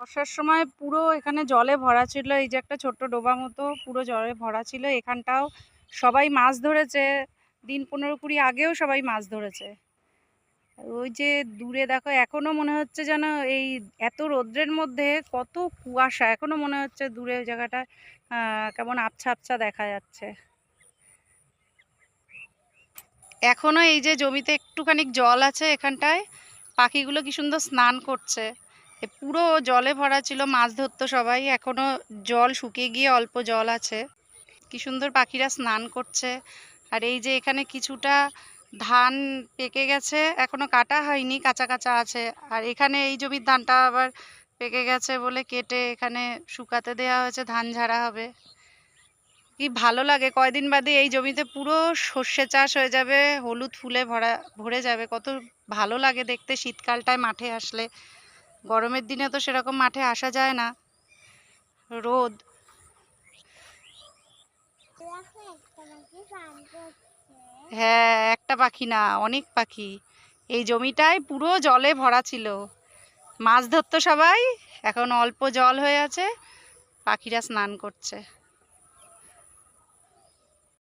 বর্ষার সময় পুরো এখানে জলে ভরা ছিল। এই যে একটা ছোট্ট ডোবা মতো পুরো জলে ভরা ছিল। এখানটাও সবাই মাছ ধরেছে, দিন 15-20 আগেও সবাই মাছ ধরেছে। ওই যে দূরে দেখো, এখনো মনে হচ্ছে যেন এই এত রৌদ্রের মধ্যে কত কুয়াশা, এখনো মনে হচ্ছে দূরে ওই জায়গাটা কেমন আবছা আবছা দেখা যাচ্ছে। এখনো এই যে জমিতে একটুখানি জল আছে, এখানটায় পাখিগুলো কি সুন্দর স্নান করছে। পুরো জলে ভরা ছিল, মাছ ধরতো সবাই, এখনো জল শুকিয়ে গিয়ে অল্প জল আছে। কি সুন্দর পাখিরা স্নান করছে। আর এই যে এখানে কিছুটা ধান পেকে গেছে, এখনো কাটা হয়নি, কাঁচা কাঁচা আছে। আর এখানে এই জমির ধানটা আবার পেকে গেছে বলে কেটে এখানে শুকাতে দেওয়া হয়েছে, ধান ঝাড়া হবে। কি ভালো লাগে, কয়দিন বাদে এই জমিতে পুরো সর্ষে চাষ হয়ে যাবে, হলুদ ফুলে ভরে যাবে। কত ভালো লাগে দেখতে শীতকালটায় মাঠে আসলে। গরমের দিনে তো সেরকম মাঠে আসা যায় না, রোদ। হ্যাঁ, একটা পাখি না, অনেক পাখি। এই জমিটায় পুরো জলে ভরা ছিল, মাছ ধরতো সবাই, এখন অল্প জল হয়ে আছে, পাখিরা স্নান করছে।